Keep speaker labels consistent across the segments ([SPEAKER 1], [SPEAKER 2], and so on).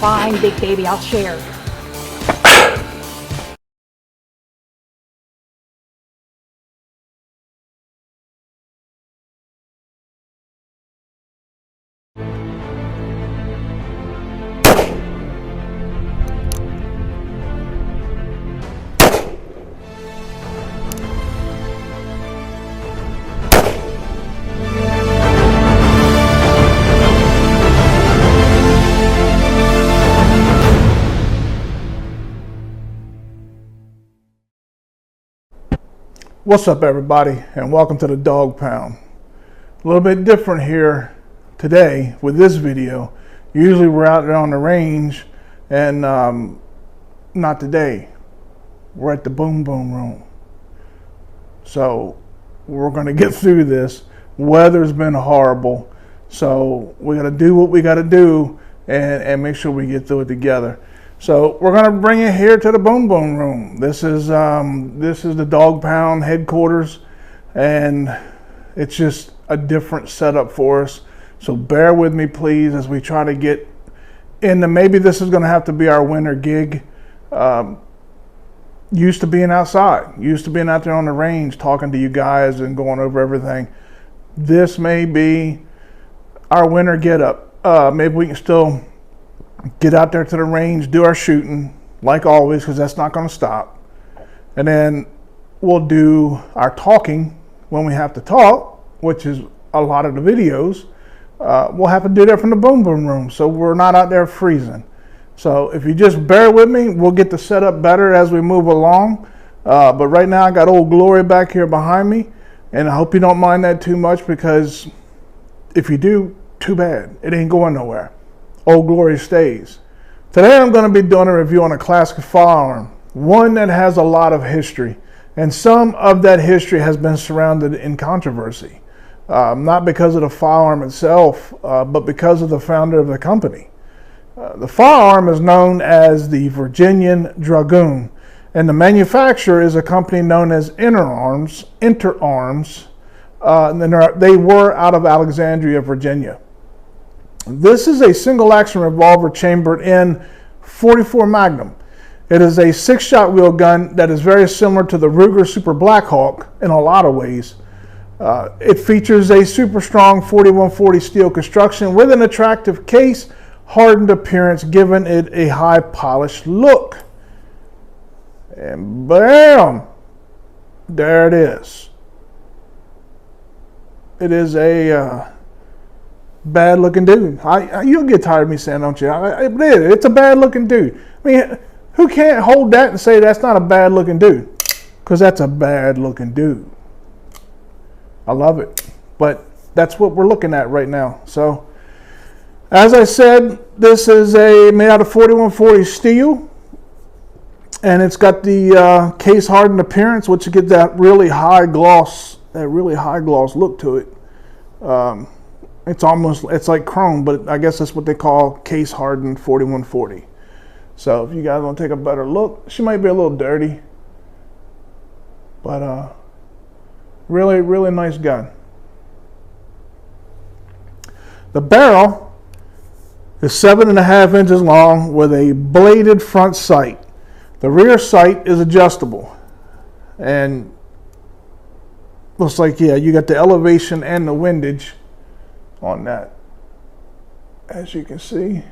[SPEAKER 1] Fine, big baby, I'll share.
[SPEAKER 2] What's up, everybody, and welcome to the Dog Pound. A little bit different here today with this video. Usually we're out there on the range, and not today. We're at the boom room. So we're going to get through this. Weather's been horrible, so we got to do what we got to do and make sure we get through it together. So we're going to bring it here to the boom room. This is the Dog Pound headquarters, and it's just a different setup for us. So bear with me, please, as we try to get into, maybe this is going to have to be our winter gig. Used to being outside, used to being out there on the range, talking to you guys and going over everything. This may be our winter get up. Maybe we can still get out there to the range, do our shooting like always, because that's not going to stop. And then we'll do our talking when we have to talk, which is a lot of the videos. We'll have to do that from the boom room, so we're not out there freezing. So if you just bear with me, we'll get the setup better as we move along. But right now I got Old Glory back here behind me, and I hope you don't mind that too much, because if you do, too bad. It ain't going nowhere. Old Glory stays. Today I'm going to be doing a review on a classic firearm, one that has a lot of history, and some of that history has been surrounded in controversy, not because of the firearm itself, but because of the founder of the company. The firearm is known as the Virginian Dragoon, and the manufacturer is a company known as Interarms. And they were out of Alexandria, Virginia. This is a single action revolver chambered in .44 Magnum. It is a 6-shot wheel gun that is very similar to the Ruger Super Blackhawk in a lot of ways. It features a super strong 4140 steel construction with an attractive case, hardened appearance, giving it a high polished look. And bam! There it is. It is a bad looking dude. You'll get tired of me saying, don't you? It's a bad looking dude. I mean, who can't hold that and say that's not a bad looking dude? Because that's a bad looking dude. I love it. But that's what we're looking at right now. So, as I said, this is made out of 4140 steel. And it's got the case hardened appearance, which gives that really high gloss look to it. It's like chrome, but I guess that's what they call case hardened 4140. So if you guys want to take a better look, she might be a little dirty, but really, really nice gun. The barrel is 7.5 inches long with a bladed front sight. The rear sight is adjustable, and looks like, yeah, you got the elevation and the windage on that. As you can see,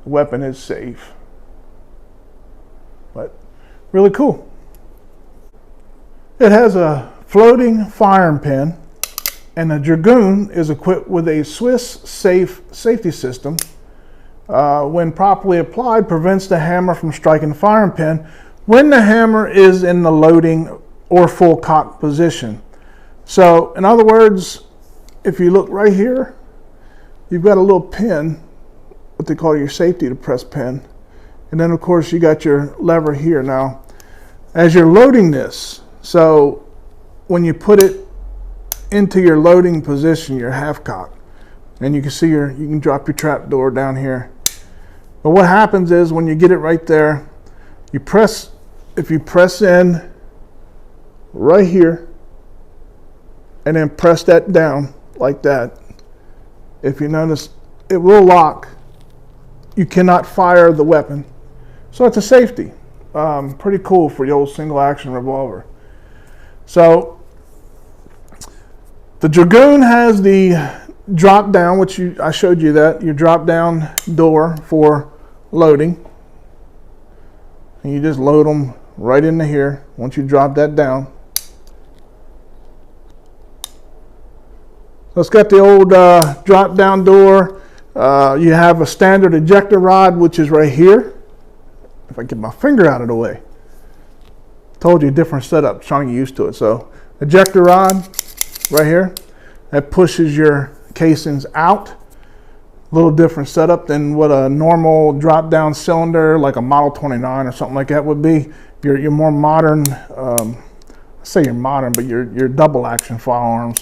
[SPEAKER 2] the weapon is safe, but really cool. It has a floating firearm pin, and the Dragoon is equipped with a Swiss safety system. When properly applied, prevents the hammer from striking the firearm pin when the hammer is in the loading or full cock position. So, in other words, if you look right here, you've got a little pin, what they call your safety to press pin. And then of course you got your lever here. Now, as you're loading this, so when you put it into your loading position, your half cock, and you can see you can drop your trap door down here. But what happens is when you get it right there, if you press in right here and then press that down like that, if you notice, it will lock you cannot fire the weapon. So it's a safety. Pretty cool for the old single action revolver. So the Dragoon has the drop down, which I showed you that, your drop down door for loading. And you just load them right into here once you drop that down. Let's get the old drop down door. You have a standard ejector rod, which is right here. If I get my finger out of the way. Told you, different setup, trying to get used to it. So ejector rod right here, that pushes your casings out. A little different setup than what a normal drop down cylinder like a Model 29 or something like that would be. Your more modern, I say you're modern, but your double action firearms.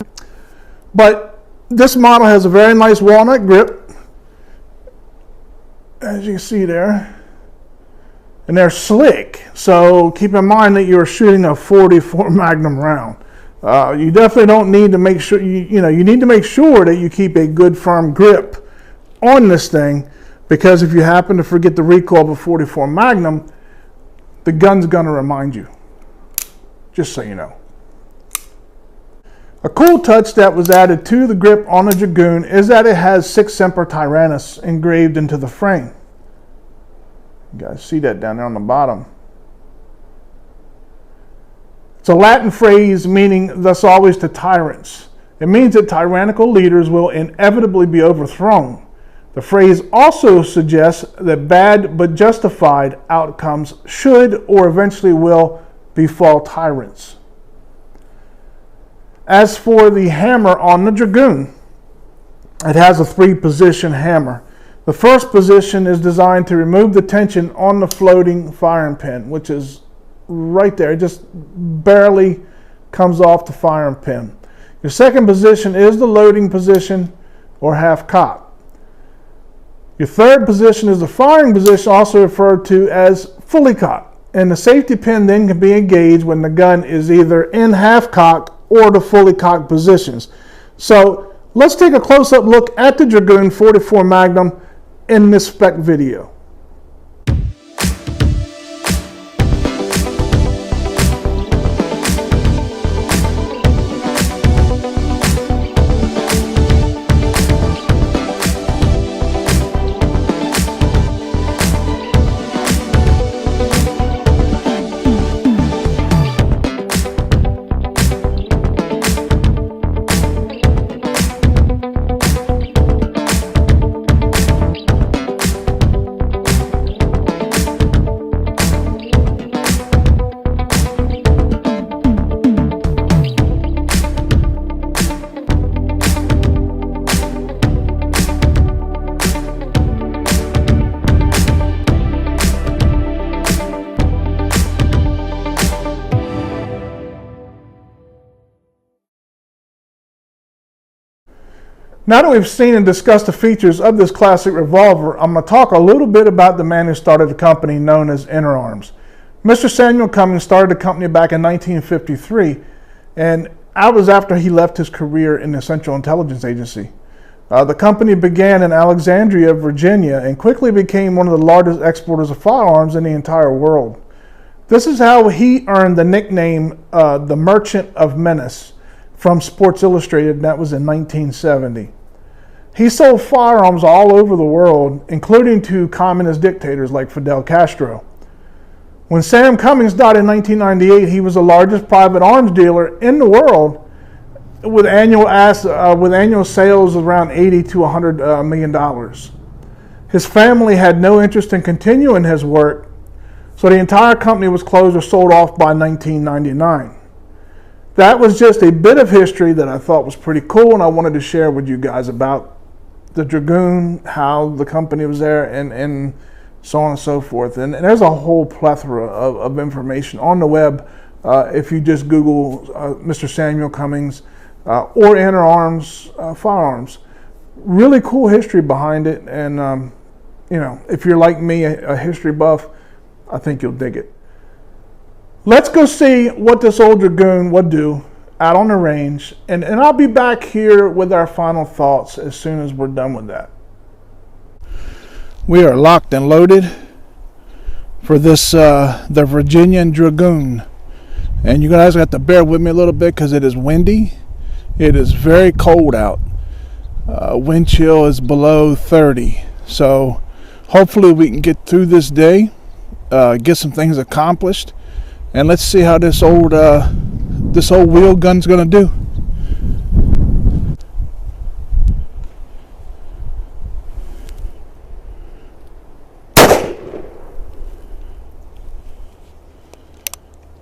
[SPEAKER 2] But this model has a very nice walnut grip, as you can see there. And they're slick, so keep in mind that you're shooting a 44 Magnum round. You definitely don't need to make sure, you need to make sure that you keep a good firm grip on this thing, because if you happen to forget the recoil of a 44 Magnum, the gun's gonna remind you, just so you know. A cool touch that was added to the grip on the Dragoon is that it has 6 Semper Tyrannis engraved into the frame. You guys see that down there on the bottom. It's a Latin phrase meaning thus always to tyrants. It means that tyrannical leaders will inevitably be overthrown. The phrase also suggests that bad but justified outcomes should or eventually will befall tyrants. As for the hammer on the Dragoon, it has a 3-position hammer. The first position is designed to remove the tension on the floating firing pin, which is right there. It just barely comes off the firing pin. Your second position is the loading position, or half cock. Your third position is the firing position, also referred to as fully cocked. And the safety pin then can be engaged when the gun is either in half cock or the fully cocked positions. So let's take a close-up look at the Dragoon 44 Magnum in this spec video. Now that we've seen and discussed the features of this classic revolver, I'm going to talk a little bit about the man who started the company known as SCHRADER'S. Mr. Samuel Cummings started the company back in 1953, and that was after he left his career in the Central Intelligence Agency. The company began in Alexandria, Virginia, and quickly became one of the largest exporters of firearms in the entire world. This is how he earned the nickname the Merchant of Menace from Sports Illustrated, and that was in 1970. He sold firearms all over the world, including to communist dictators like Fidel Castro. When Sam Cummings died in 1998, he was the largest private arms dealer in the world, with annual sales of around $80 to $100 million. His family had no interest in continuing his work, so the entire company was closed or sold off by 1999. That was just a bit of history that I thought was pretty cool, and I wanted to share with you guys about the Dragoon, how the company was there, and so on and so forth. And there's a whole plethora of information on the web if you just Google Mr. Samuel Cummings or SCHRADE'S firearms. Really cool history behind it, and if you're like me, a history buff, I think you'll dig it. Let's go see what this old Dragoon would do out on the range, and I'll be back here with our final thoughts as soon as we're done with that. We are locked and loaded for this, the Virginian Dragoon. And you guys have to bear with me a little bit because it is windy. It is very cold out. Wind chill is below 30. So hopefully we can get through this day, get some things accomplished, and let's see how this old wheel gun's gonna do.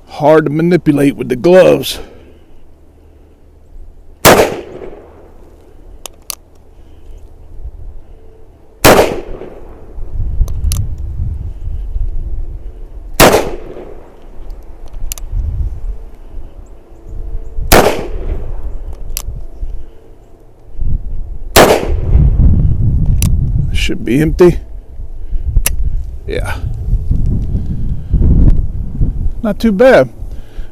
[SPEAKER 2] Hard to manipulate with the gloves. Should be empty. Yeah. Not too bad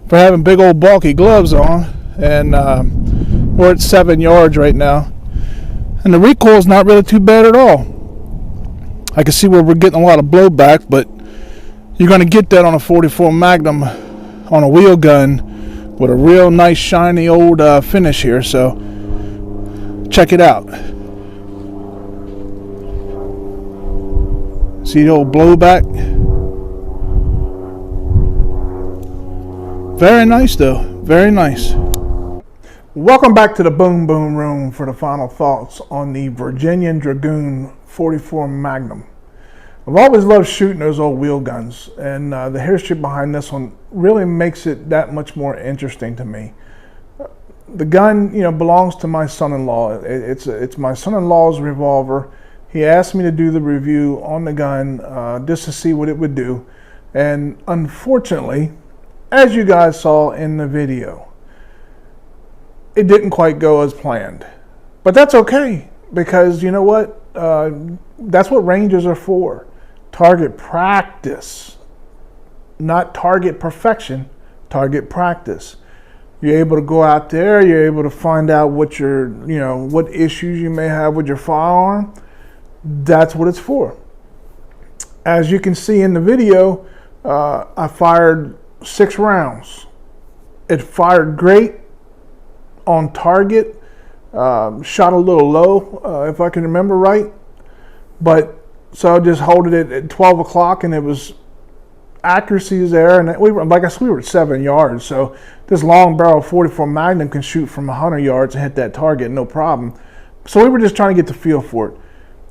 [SPEAKER 2] for having big old bulky gloves on. And we're at 7 yards right now. And the recoil's not really too bad at all. I can see where we're getting a lot of blowback, but you're going to get that on a 44 Magnum on a wheel gun with a real nice shiny old finish here. So check it out. See the old blowback? Very nice though, very nice. Welcome back to the Boom Boom Room for the final thoughts on the Virginian Dragoon 44 Magnum. I've always loved shooting those old wheel guns, and the history behind this one really makes it that much more interesting to me. The gun, belongs to my son-in-law. It's my son-in-law's revolver. He asked me to do the review on the gun just to see what it would do, and unfortunately, as you guys saw in the video, it didn't quite go as planned. But that's okay, because you know what? That's what ranges are for. Target practice. Not target perfection, target practice. You're able to go out there, you're able to find out what what issues you may have with your firearm. That's what it's for. As you can see in the video, I fired 6 rounds. It fired great on target, shot a little low, if I can remember right. But so I just holded it at 12 o'clock, and it was accuracy is there. And we were at 7 yards. So this long barrel 44 Magnum can shoot from 100 yards and hit that target, no problem. So we were just trying to get the feel for it.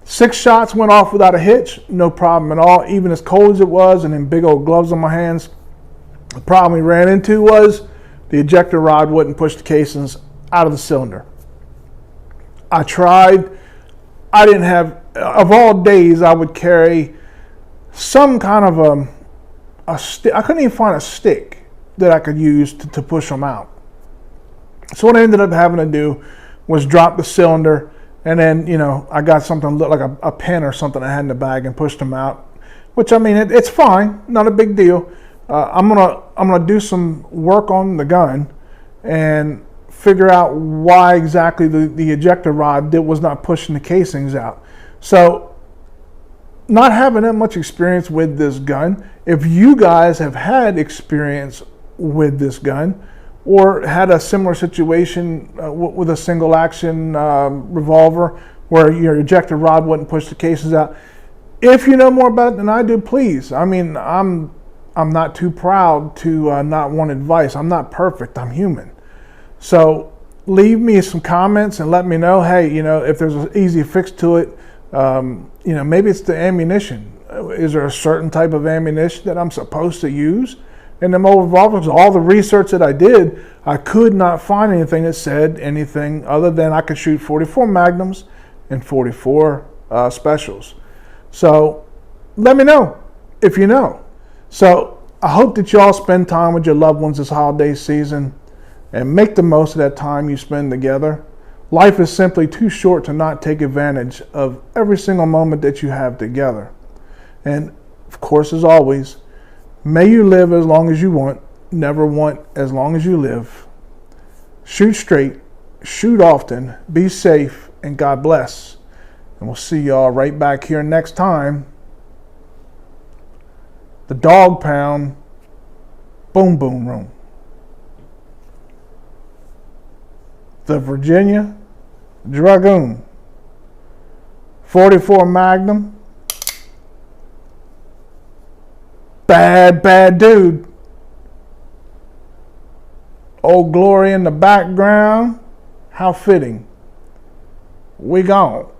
[SPEAKER 2] 6 shots went off without a hitch, no problem at all. Even as cold as it was, and then big old gloves on my hands. The problem we ran into was the ejector rod wouldn't push the casings out of the cylinder. I tried. I didn't have, of all days, I would carry some kind of a stick. I couldn't even find a stick that I could use to push them out. So what I ended up having to do was drop the cylinder, and then, I got something that looked like a pen or something I had in the bag and pushed them out, which, it's fine, not a big deal. I'm gonna do some work on the gun and figure out why exactly the ejector rod was not pushing the casings out. So, not having that much experience with this gun, if you guys have had experience with this gun or had a similar situation with a single action revolver where your ejector rod wouldn't push the casings out, if you know more about it than I do, please. I'm not too proud to not want advice. I'm not perfect. I'm human. So leave me some comments and let me know, hey, if there's an easy fix to it, maybe it's the ammunition. Is there a certain type of ammunition that I'm supposed to use in them old revolvers? All the research that I did, I could not find anything that said anything other than I could shoot 44 Magnums and 44 specials. So let me know if you know. So I hope that y'all spend time with your loved ones this holiday season and make the most of that time you spend together. Life is simply too short to not take advantage of every single moment that you have together. And of course, as always, may you live as long as you want, never want as long as you live. Shoot straight, shoot often, be safe, and God bless. And we'll see y'all right back here next time. The Dog Pound Boom Boom Room. The Virginia Dragoon 44 Magnum. Bad dude. Old Glory in the background. How fitting. We gone.